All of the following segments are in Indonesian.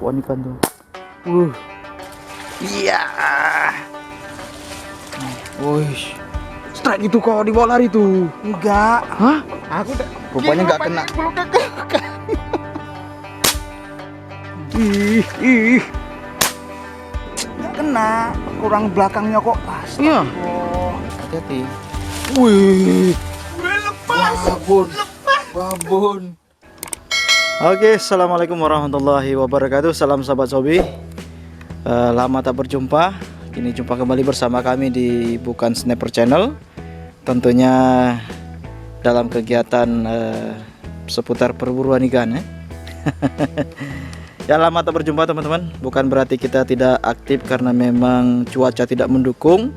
tumpuan ikan tuh. Iya. Wih. Strike itu kok di bola itu. Enggak. Hah? Aku Rupanya nggak kena. Ih. Enggak kena. Kurang belakangnya kok pas. Iya. Oh. Hati-hati. Wih. Lepas. Babon. Oke, assalamualaikum warahmatullahi wabarakatuh. Salam sahabat Sobi. Lama tak berjumpa. Kini jumpa kembali bersama kami di Bukan Sniper Channel. Tentunya dalam kegiatan seputar perburuan ikan ya. Ya, lama tak berjumpa teman-teman. Bukan berarti kita tidak aktif karena memang cuaca tidak mendukung.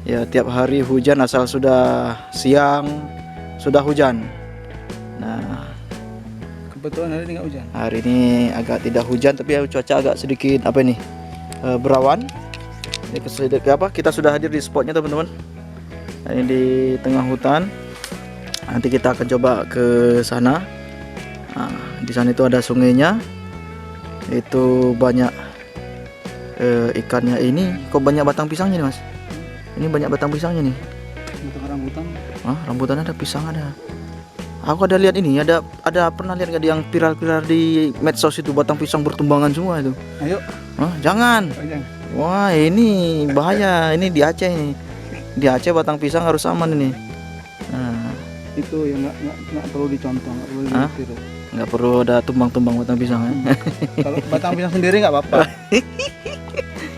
Ya, tiap hari hujan, asal sudah siang sudah hujan. Nah, Kebetulan hari ini nggak hujan. hari ini agak tidak hujan, tapi cuaca agak sedikit apa ini, berawan. Ini kita sudah hadir di spotnya teman-teman. Ini di tengah hutan. Nanti kita akan coba ke sana. Nah, di sana itu ada sungainya. Itu banyak ikannya. Ini kok banyak batang pisangnya nih mas? Ini banyak batang pisangnya nih. Untuk rambutan. Rambutan ada, pisang ada. Aku ada lihat ini, ada pernah lihat nggak yang viral-viral di medsos itu, batang pisang bertumbangan semua itu. Ayo. Jangan. Panjang. Wah, ini bahaya. Ini di Aceh ini. Di Aceh batang pisang harus aman ini. Nah, Itu yang nggak perlu dicontoh, nggak perlu ditiru. nggak perlu ada tumbang-tumbang batang pisang ya. Kalau batang pisang sendiri nggak apa-apa.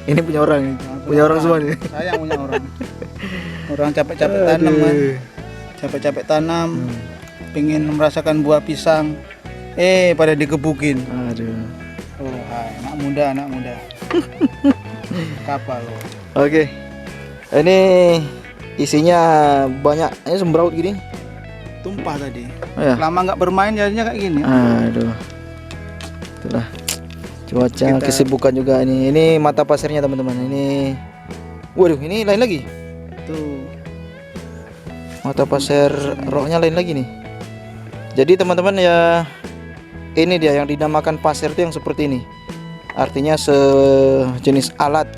Ini punya orang, punya orang semua nih. Sayang punya orang. Orang capek-capek tanam kan. Capek-capek tanam. Pengen merasakan buah pisang. Pada dikebukin. Aduh. Oh, hai, anak muda. Kapal lo. Oke. Ini isinya banyak, ini sembraut gini. Tumpah tadi. Oh, ya? Lama nggak bermain jadinya kayak gini. Aduh. Itulah. Cuaca, kesibukan juga ini. Ini mata pasirnya teman-teman. Ini. Waduh, ini lain lagi. Tuh. Mata pasir rohnya lain lagi nih. Jadi teman-teman ya, ini dia yang dinamakan pasir itu yang seperti ini. Artinya sejenis alat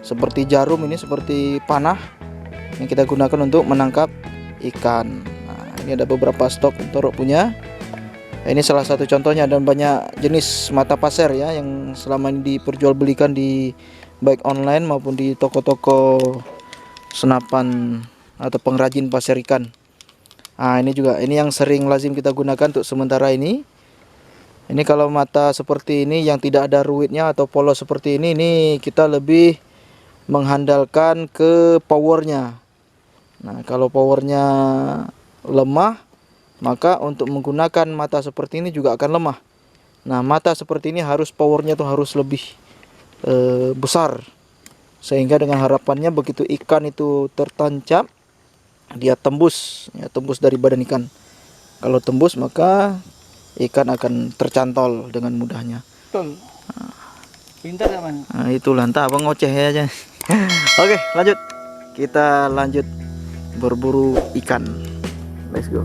seperti jarum, ini seperti panah yang kita gunakan untuk menangkap ikan. Nah, ini ada beberapa stok Toro punya. Ini salah satu contohnya, dan banyak jenis mata pasir ya yang selama ini diperjualbelikan di baik online maupun di toko-toko senapan atau pengrajin pasir ikan. Nah, ini juga, ini yang sering lazim kita gunakan untuk sementara ini. Ini kalau mata seperti ini yang tidak ada ruitnya atau polos seperti ini kita lebih mengandalkan ke powernya. Nah, kalau powernya lemah, maka untuk menggunakan mata seperti ini juga akan lemah. Nah, mata seperti ini harus powernya tuh harus lebih besar, sehingga dengan harapannya begitu ikan itu tertancap, dia tembus dari badan ikan. Kalau tembus maka ikan akan tercantol dengan mudahnya. Betul. Pintar ya man. Nah, itulah, entah abang ngoceh aja. Oke, lanjut. Kita lanjut berburu ikan. Let's go.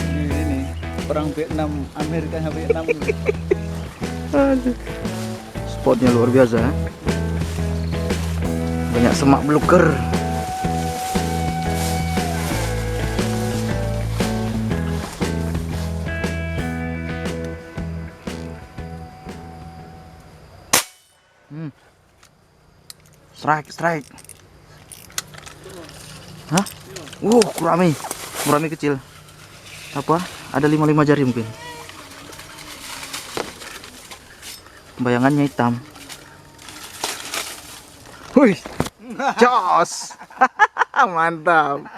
Ini perang Vietnam, Amerika sama Vietnam. Aduh. Spotnya luar biasa ya. Banyak semak belukar. Strike. Hah? Kurami kecil. Apa? Ada 5 jari mungkin. Bayangannya hitam. Wih, jos. Mantap.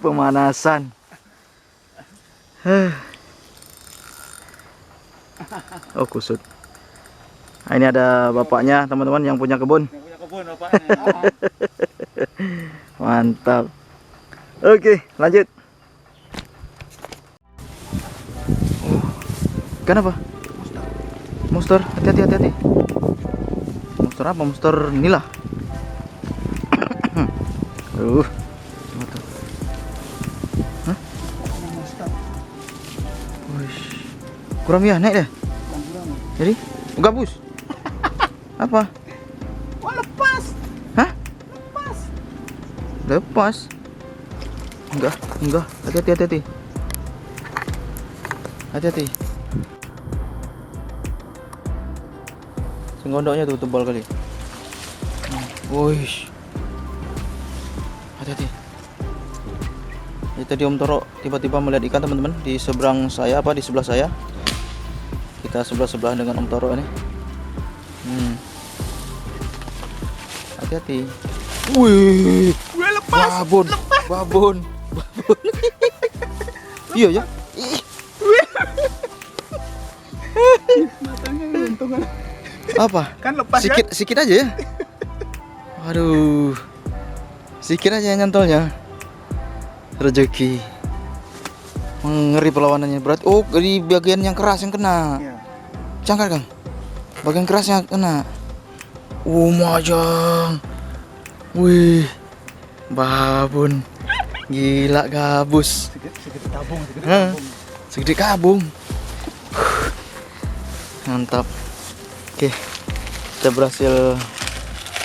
Pemanasan. Oh, kusut. Nah, ini ada bapaknya teman-teman yang punya kebun. Yang punya kebun bapaknya. Mantap. Oke, lanjut. Ikan apa? Monster. Hati-hati. Monster apa? Monster nila. Cuma tuh. Hah? Wush. Kurang ya, naik dah. Jadi, gabus. Apa? Wah, lepas. Hah? Lepas. Lepas. Enggak. Hati-hati. Hati-hati. Senggondoknya tuh tebal kali. Wush. Hati-hati. Jadi tadi Om Toro tiba-tiba melihat ikan teman-teman di seberang saya, di sebelah saya. Kita sebelah-sebelah dengan Om Toro ini. Hati-hati. Wih, lepas. babon. Iya ya. Matanya untung kan. Apa? Kan lepas Sikit aja ya. Aduh. Sikit aja nyantolnya. Rezeki. Ngeri perlawanannya berat. Oh, di bagian yang keras yang kena. Iya. Cangkar, Kang. Bagian keras yang kena. Majang. Wih. Babon. Gila gabus. Segede tabung. Segede kabung. Mantap. Oke. Kita berhasil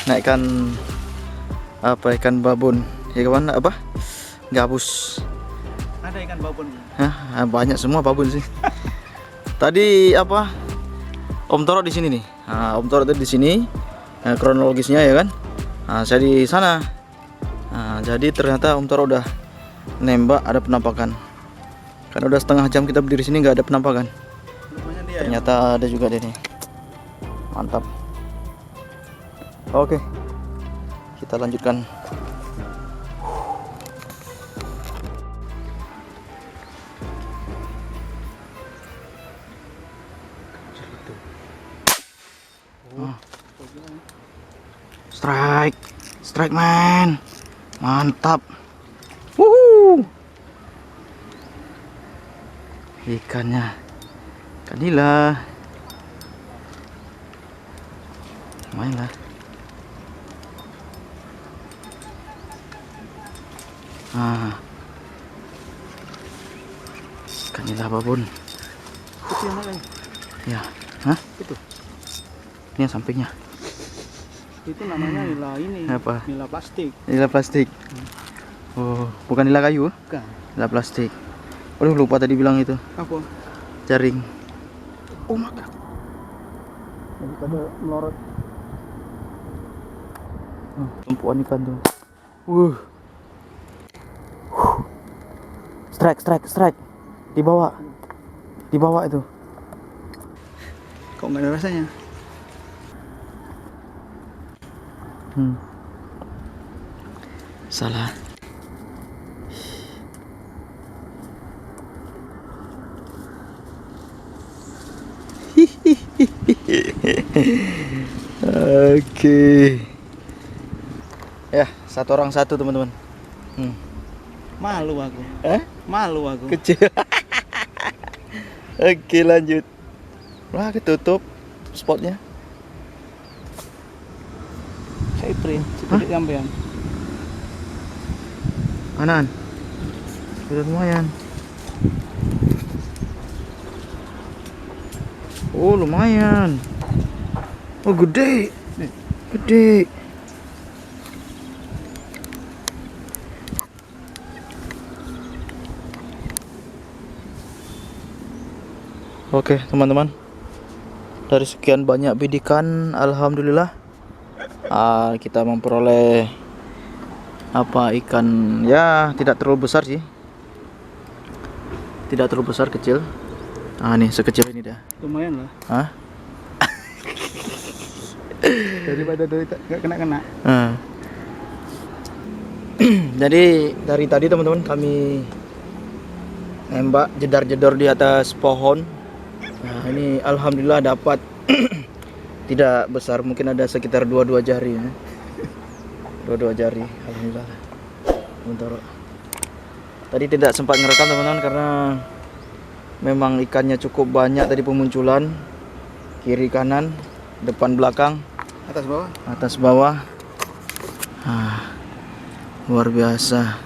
naikkan ikan babon. Ya kawan, gabus. Ada ikan babon. Hah, banyak semua babon sih. Tadi Om Toro di sini nih. Nah, Om Toro tadi di sini. Nah, kronologisnya ya kan. Nah, saya di sana. Nah, jadi ternyata Om Toro udah nembak ada penampakan. Karena udah setengah jam kita berdiri sini nggak ada penampakan. Dia, Ternyata ada juga dia nih. Mantap. Oke. Kita lanjutkan. Strike man, mantap. Ikannya, kanila, lumayan lah. Kanila babon. itu yang mana? Ya, hah? Itu. Ini yang sampingnya. Itu namanya nila ini. Apa? Nila plastik. Nila plastik. Oh, bukan nila kayu? Bukan. Nila plastik. Aduh, lupa tadi bilang itu. Apa? Jaring. Oh, maka. Daripada melorot. Tumpuan ikan tuh. Strike. Di bawah itu. Kok nggak ada rasanya? Salah. Oke. Ya, satu orang satu teman-teman. Malu aku. Malu aku. Kecil. Oke, lanjut. Wah, ketutup spotnya. Saya print, sedikit sampean. Kanan. Sudah lumayan. Oh, lumayan. Oh, gede. Oke, teman-teman. Dari sekian banyak bidikan, alhamdulillah kita memperoleh ikan ya tidak terlalu besar sih. Tidak terlalu besar, kecil. Nih sekecil ini dah. Lumayan lah. Hah? Daripada nggak kena. Jadi dari tadi teman-teman kami nembak jedar-jedor di atas pohon. Nah, ini alhamdulillah dapat. Tidak besar, mungkin ada sekitar 2 jari ya. 2 jari, alhamdulillah. Bentar. Tadi tidak sempat ngerekam teman-teman karena memang ikannya cukup banyak tadi pemunculan. Kiri kanan, depan belakang, Atas bawah. atas bawah. luar biasa.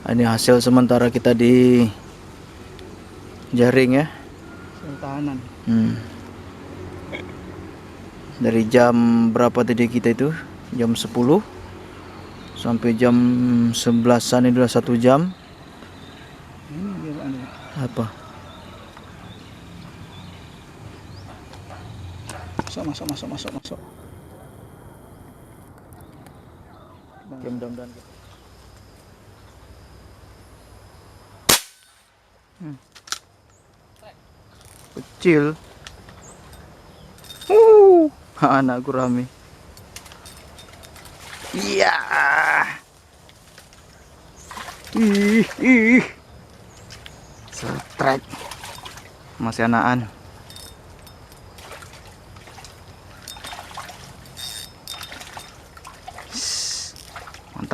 Ini hasil sementara kita di jaring ya. Tahanan. Dari jam berapa tadi kita itu? Jam 10 sampai jam 11-an, itu udah 1 jam. Ini gimana? Apa? Masuk. Oke, mudah-mudahan. Kecil. Anak gurame. Iya. Ih. Setrek. Masih anakan.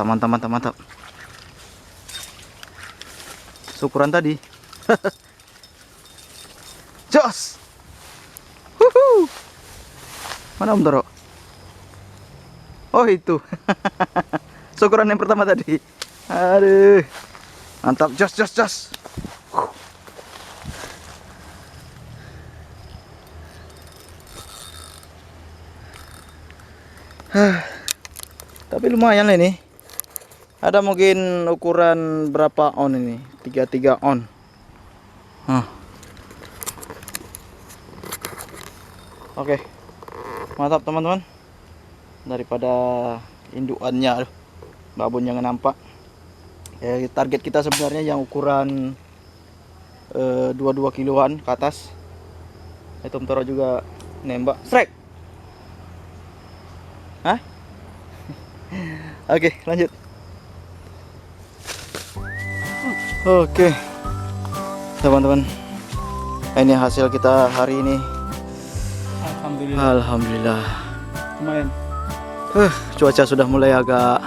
Mantap. Syukuran tadi. Jos. Mana Om Toro? Oh itu. Syukuran yang pertama tadi. Aduh. Mantap, jos. Tapi lumayan lah ini. Ada mungkin ukuran berapa on ini? 33 on. Oke. Mantap teman-teman. Daripada indukannya, babon jangan nampak. Ya, target kita sebenarnya yang ukuran 22 kiloan ke atas. Itu Om Toro juga nembak. Strike. Hah? Oke, lanjut. Oke, teman-teman, ini hasil kita hari ini. Alhamdulillah. Lumayan. Cuaca sudah mulai agak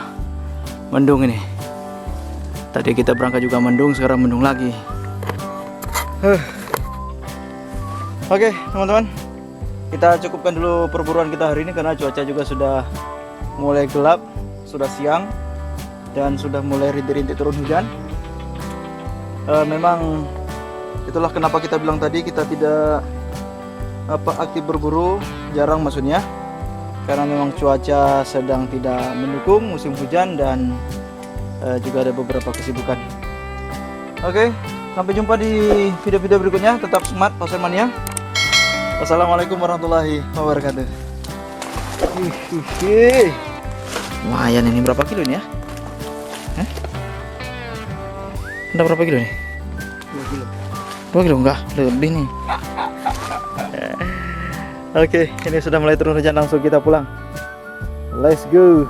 mendung ini. Tadi kita berangkat juga mendung, sekarang mendung lagi. Oke, teman-teman, kita cukupkan dulu perburuan kita hari ini karena cuaca juga sudah mulai gelap, sudah siang, dan sudah mulai rintik-rintik turun hujan. Memang itulah kenapa kita bilang tadi kita tidak aktif berburu, jarang maksudnya, karena memang cuaca sedang tidak mendukung musim hujan dan juga ada beberapa kesibukan. Oke, sampai jumpa di video-video berikutnya. Tetap semangat Pasar Mania. Wassalamualaikum warahmatullahi wabarakatuh. Lumayan ini, berapa kilo ini ya? Ada berapa kilo nih? 2 kilo. 2 kilo enggak? Lebih nih. Oke, ini sudah mulai turun hujan, langsung kita pulang. Let's go.